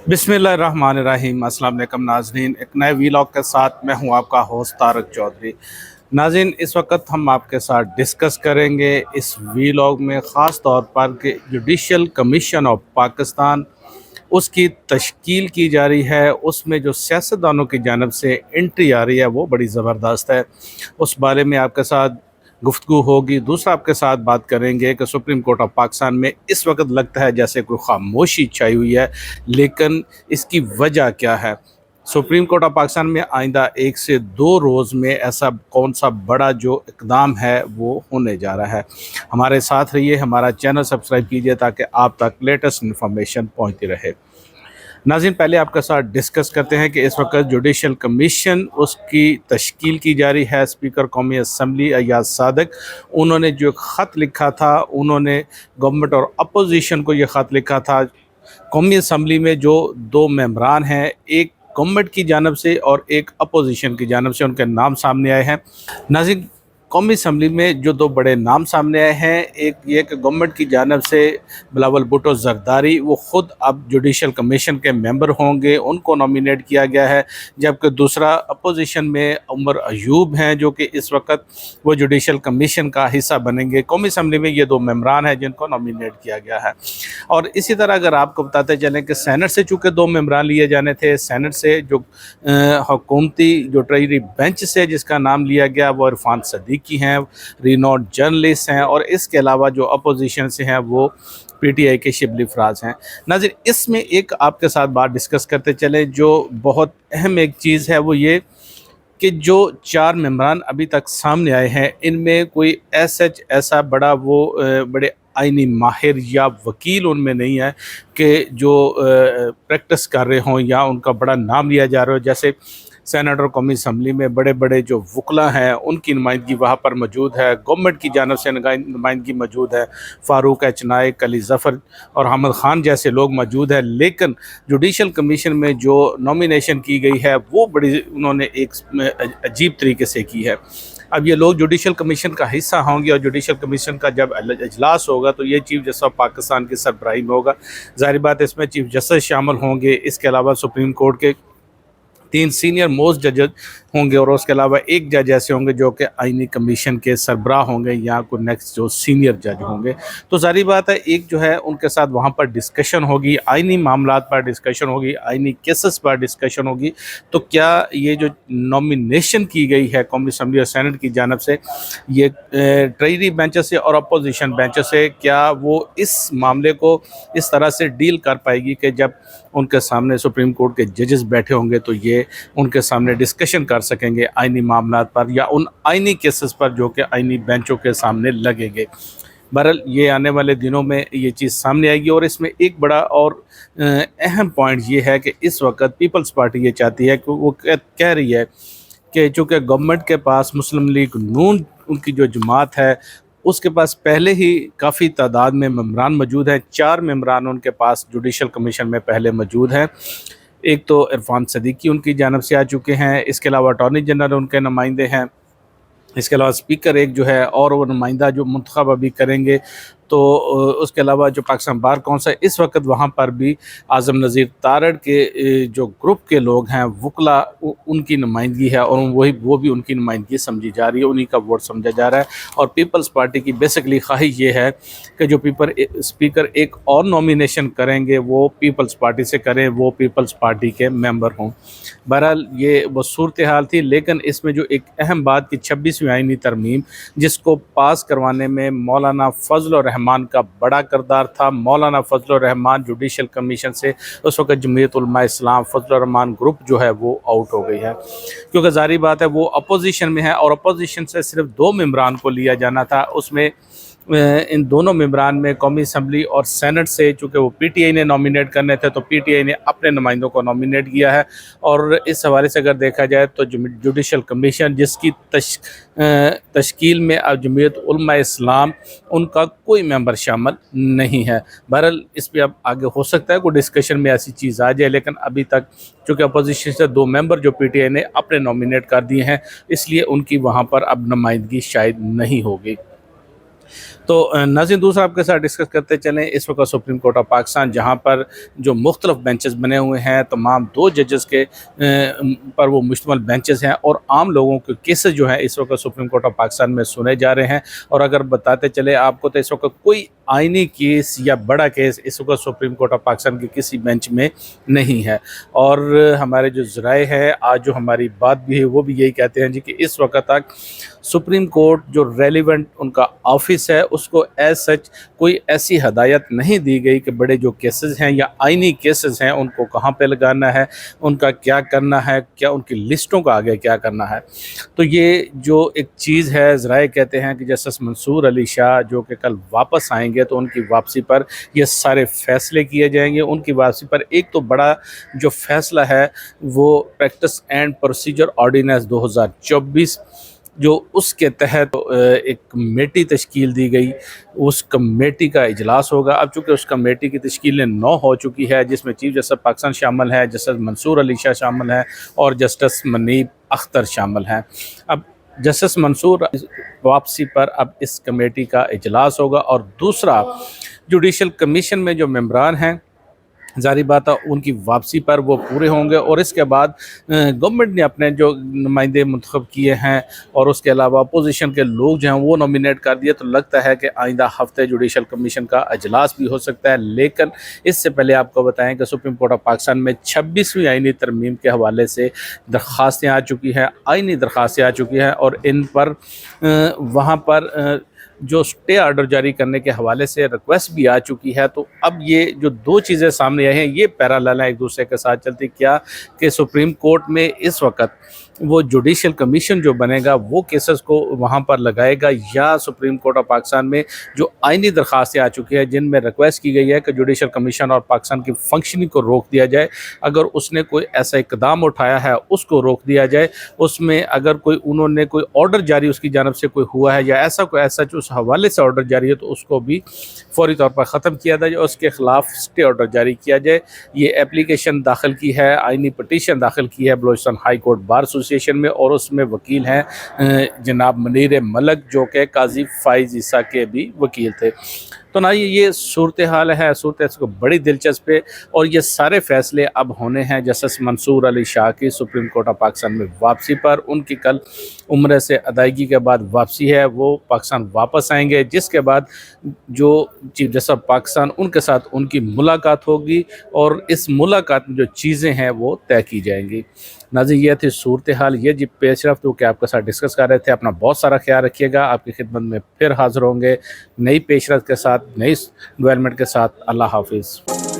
बिस्मिल्लाहिर्रहमानिर्रहीम। अस्सलाम वालेकुम नाज़रीन, एक नए वीलॉग के साथ मैं हूं आपका होस्ट तारक चौधरी। नाज़रीन, इस वक्त हम आपके साथ डिस्कस करेंगे इस वीलॉग में ख़ास तौर पर कि जुडिशल कमीशन ऑफ पाकिस्तान उसकी तश्कील की जा रही है, उसमें जो सियासतदानों की जानिब से एंट्री आ रही है वो बड़ी ज़बरदस्त है। उस बारे में आपके साथ गुफ्तगू होगी। दूसरा, आपके साथ बात करेंगे कि सुप्रीम कोर्ट ऑफ पाकिस्तान में इस वक्त लगता है जैसे कोई खामोशी छाई हुई है, लेकिन इसकी वजह क्या है। सुप्रीम कोर्ट ऑफ पाकिस्तान में आइंदा 1 से 2 रोज़ में ऐसा कौन सा बड़ा जो इकदाम है वो होने जा रहा है। हमारे साथ रहिए, हमारा चैनल सब्सक्राइब कीजिए ताकि आप तक लेटेस्ट इन्फॉर्मेशन पहुंचती रहे। नाज़रीन, पहले आपके साथ डिस्कस करते हैं कि इस वक्त जुडिशल कमीशन उसकी तश्कील की जा रही है। स्पीकर कौमी असम्बली अय्याज सादिक, उन्होंने जो ख़त लिखा था, उन्होंने गवर्नमेंट और अपोजिशन को ये ख़त लिखा था। कौमी असम्बली में जो 2 मेंबरान हैं, एक गवर्नमेंट की जानिब से और एक अपोजिशन की जानिब से, उनके नाम सामने आए हैं। नाज़रीन, कौमी असम्बली में जो 2 बड़े नाम सामने आए हैं, एक ये कि गवर्नमेंट की जानिब से बिलावल भुट्टो जरदारी, वो ख़ुद अब जुडिशल कमीशन के मेंबर होंगे, उनको नॉमिनेट किया गया है। जबकि दूसरा अपोजिशन में उमर अयूब हैं, जो कि इस वक्त वो जुडिशल कमीशन का हिस्सा बनेंगे। कौमी असम्बली में ये 2 मेंबरान हैं जिनको नॉमिनेट किया गया है। और इसी तरह अगर आपको बताते चलें कि सैनट से चूँकि 2 मेंबरान लिए जाने थे, सैनट से जो हुकूमती जो ट्रेजरी बेंच से जिसका नाम लिया गया वो इरफान सदीकी हैं, रिनोड जर्नलिस्ट हैं, और इसके अलावा जो अपोजिशन से हैं वो पीटीआई के शिबली फराज हैं। नाज़रीन, इसमें एक आपके साथ बात डिस्कस करते चलें, जो बहुत अहम एक चीज़ है वो ये कि जो 4 मेंबरान अभी तक सामने आए हैं, इनमें कोई ऐसा बड़ा वो बड़े आईनी माहिर या वकील उनमें नहीं है कि जो प्रैक्टिस कर रहे हों या उनका बड़ा नाम लिया जा रहा हो। जैसे सेनेट और कौमी असम्बली में बड़े बड़े जो वकला हैं उनकी नुमाइंदगी वहाँ पर मौजूद है, गवर्नमेंट की जानिब से नुमाइंदगी मौजूद है, फ़ारूक एच नाइक, अली ज़फ़र और अहमद ख़ान जैसे लोग मौजूद हैं। लेकिन जुडिशल कमीशन में जो नॉमिनेशन की गई है वो बड़ी उन्होंने एक अजीब तरीके से की है। अब ये लोग जुडिशल कमीशन का हिस्सा होंगे और जुडिशल कमीशन का जब इजलास होगा तो ये चीफ जस्टिस ऑफ पाकिस्तान की सरबराही में होगा। ज़ाहिर बात है इसमें चीफ जस्टिस शामिल होंगे, इसके अलावा सुप्रीम कोर्ट के 3 सीनियर मोस्ट जजेस होंगे और उसके अलावा एक जज ऐसे होंगे जो कि आईनी कमीशन के सरबराह होंगे या कोई नेक्स्ट जो सीनियर जज होंगे। तो जारी बात है एक जो है उनके साथ वहाँ पर डिस्कशन होगी, आईनी मामलात पर डिस्कशन होगी, आईनी केसेस पर डिस्कशन होगी। तो क्या ये जो नॉमिनेशन की गई है कौमी असम्बली और सैनेट की जानिब से, ये ट्रेजरी बेंचेस से और अपोजिशन बेंचेस से, क्या वो इस मामले को इस तरह से डील कर पाएगी कि जब उनके सामने सुप्रीम कोर्ट के जजेस बैठे होंगे तो ये उनके सामने डिस्कशन कर सकेंगे आईनी मामलात पर या उन आईनी केसेस पर जो कि आईनी बेंचों के सामने लगेंगे। बहरहाल ये आने वाले दिनों में ये चीज़ सामने आएगी। और इसमें एक बड़ा और अहम पॉइंट ये है कि इस वक्त पीपल्स पार्टी ये चाहती है कि वो कह रही है कि चूँकि गवर्नमेंट के पास मुस्लिम लीग नून उनकी जो जमात है उसके पास पहले ही काफ़ी तादाद में मेंबरान मौजूद हैं, 4 मेंबरान उनके पास जुडिशल कमीशन में पहले मौजूद हैं। एक तो इरफान सदीकी उनकी जानिब से आ चुके हैं, इसके अलावा अटॉर्नी जनरल उनके नुमाइंदे हैं, इसके अलावा स्पीकर एक जो है और वो नुमाइंदा जो मुंतखब अभी करेंगे। तो उसके अलावा जो पाकिस्तान बार कौंसिल इस वक्त वहाँ पर भी आज़म नज़ीर तारड़ के जो ग्रुप के लोग हैं वकला उनकी नुमाइंदगी है और वो भी उनकी नुमाइंदगी समझी जा रही है, उन्हीं का वोट समझा जा रहा है। और पीपल्स पार्टी की बेसिकली ख्वाहिश ये है कि जो स्पीकर एक और नॉमिनेशन करेंगे वो पीपल्स पार्टी से करें, वो पीपल्स पार्टी के मेंबर हों। बहरहाल ये वो सूरत हाल थी। लेकिन इसमें जो एक अहम बात की 26वीं आईनी तरमीम जिसको पास करवाने में मौलाना फजल रहमान का बड़ा किरदार था। मौलाना फजल रहमान जुडिशल कमीशन से उस वक्त जमीयत उलमा इस्लाम फजल रहमान ग्रुप जो है वो आउट हो गई है, क्योंकि जारी बात है वो अपोजिशन में है और अपोजिशन से सिर्फ 2 मेंबरान को लिया जाना था। उसमें इन दोनों मेंबरान में कौमी असम्बली और सैनेट से चूँकि वो पीटीआई ने नॉमिनेट करने थे तो पीटीआई ने अपने नुमाइंदों को नॉमिनेट किया है। और इस हवाले से अगर देखा जाए तो जुडिशल कमीशन जिसकी तश्कील में अब जमीयत उलमा इस्लाम उनका कोई मेंबर शामिल नहीं है। बहरहाल इस पर अब आगे हो सकता है कोई डिस्कशन में ऐसी चीज़ आ जाए, लेकिन अभी तक चूँकि अपोजिशन से 2 मेंबर जो पीटीआई ने अपने नॉमिनेट कर दिए हैं इसलिए उनकी वहाँ पर अब नुमाइंदगी शायद नहीं होगी। تو नाज़रीन दूसरा आपके साथ डिस्कस करते चलें, इस वक्त सुप्रीम कोर्ट ऑफ पाकिस्तान जहाँ पर जो मुख्तलिफ बेंचेस बने हुए हैं, तमाम 2 जजेस के पर वो मुश्तमल बेंचेस हैं और आम लोगों के केसेस जो हैं इस वक्त सुप्रीम कोर्ट ऑफ पाकिस्तान में सुने जा रहे हैं। और अगर बताते चले आपको तो इस वक्त कोई आइनी केस या बड़ा केस इस वक्त सुप्रीम कोर्ट ऑफ पाकिस्तान के किसी बेंच में नहीं है। और हमारे जो ज़राए हैं आज जो हमारी बात भी है वो भी यही कहते हैं जी कि इस वक्त तक सुप्रीम कोर्ट जो रेलिवेंट उनका ऑफिस है उसको एज सच कोई ऐसी हदायत नहीं दी गई कि बड़े जो केसेस हैं या आइनी केसेस हैं उनको कहाँ पे लगाना है, उनका क्या करना है, क्या उनकी लिस्टों का आगे क्या करना है। तो ये जो एक चीज़ है, ज़राए कहते हैं कि जस्टिस मंसूर अली शाह जो कि कल वापस आएंगे तो उनकी वापसी पर ये सारे फ़ैसले किए जाएंगे। उनकी वापसी पर एक तो बड़ा जो फ़ैसला है वो प्रैक्टिस एंड प्रोसीजर ऑर्डिनेंस 2024 जो उसके तहत एक कमेटी तश्कील दी गई, उस कमेटी का इजलास होगा। अब चूँकि उस कमेटी की तश्कील 9 हो चुकी है जिसमें चीफ जस्टिस पाकिस्तान शामिल है, जस्टिस मंसूर अली शाह शामिल है और जस्टिस मनीब अख्तर शामिल हैं। अब जस्टिस मंसूर वापसी पर अब इस कमेटी का इजलास होगा और दूसरा जुडिशल कमीशन में जो मेंबरान हैं ज़ाहिर बात है उनकी वापसी पर वो पूरे होंगे और इसके बाद गवर्नमेंट ने अपने जो नुमाइंदे मुंतखब किए हैं और उसके अलावा अपोजिशन के लोग जो हैं वो नॉमिनेट कर दिए। तो लगता है कि आइंदा हफ्ते जुडिशल कमीशन का अजलास भी हो सकता है। लेकिन इससे पहले आपको बताएं कि सुप्रीम कोर्ट ऑफ पाकिस्तान में 26वीं आइनी तरमीम के हवाले से दरख्वास्तें आ चुकी हैं, आइनी दरख्वास्तें आ चुकी हैं और इन पर वहाँ पर जो स्टे ऑर्डर जारी करने के हवाले से रिक्वेस्ट भी आ चुकी है। तो अब ये जो 2 चीज़ें सामने आई हैं ये पैरेलल हैं एक दूसरे के साथ चलती क्या कि सुप्रीम कोर्ट में इस वक्त वो जुडिशल कमीशन जो बनेगा वो केसेस को वहाँ पर लगाएगा या सुप्रीम कोर्ट ऑफ पाकिस्तान में जो आइनी दरख्वास्तें आ चुकी हैं जिनमें रिक्वेस्ट की गई है कि जुडिशल कमीशन और पाकिस्तान की फंक्शनिंग को रोक दिया जाए, अगर उसने कोई ऐसा इकदाम उठाया है उसको रोक दिया जाए, उसमें अगर कोई उन्होंने कोई ऑर्डर जारी उसकी जानब से कोई हुआ है या ऐसा कोई ऐसा उस हवाले से ऑर्डर जारी है तो उसको भी फौरी तौर पर ख़त्म किया जाए, उसके ख़िलाफ़ स्टे ऑर्डर जारी किया जाए। ये एप्लीकेशन दाखिल की है, आइनी पटिशन दाखिल की है Balochistan high court bar association में और उसमें वकील हैं जनाब मनीर मलक जो कि काजी फाइज ईसा के भी वकील थे। तो ना ये सूरत हाल है, सूरत को बड़ी दिलचस्प है और ये सारे फ़ैसले अब होने हैं जस्टिस मंसूर अली शाह की सुप्रीम कोर्ट ऑफ पाकिस्तान में वापसी पर। उनकी कल उम्र से अदायगी के बाद वापसी है, वो पाकिस्तान वापस आएंगे जिसके बाद जो चीफ जस्टिस पाकिस्तान उनके साथ उनकी मुलाकात होगी और इस मुलाकात में जो चीज़ें हैं वो तय की जाएंगी। नाज़रीन ये थी सूरत हाल, ये जी पेशरफ्त के आपके साथ डिस्कस कर रहे थे। अपना बहुत सारा ख्याल रखिएगा, आपकी खिदमत में फिर हाज़िर होंगे नई पेशरफ्त के साथ, नई डेवलपमेंट के साथ। अल्लाह हाफिज़।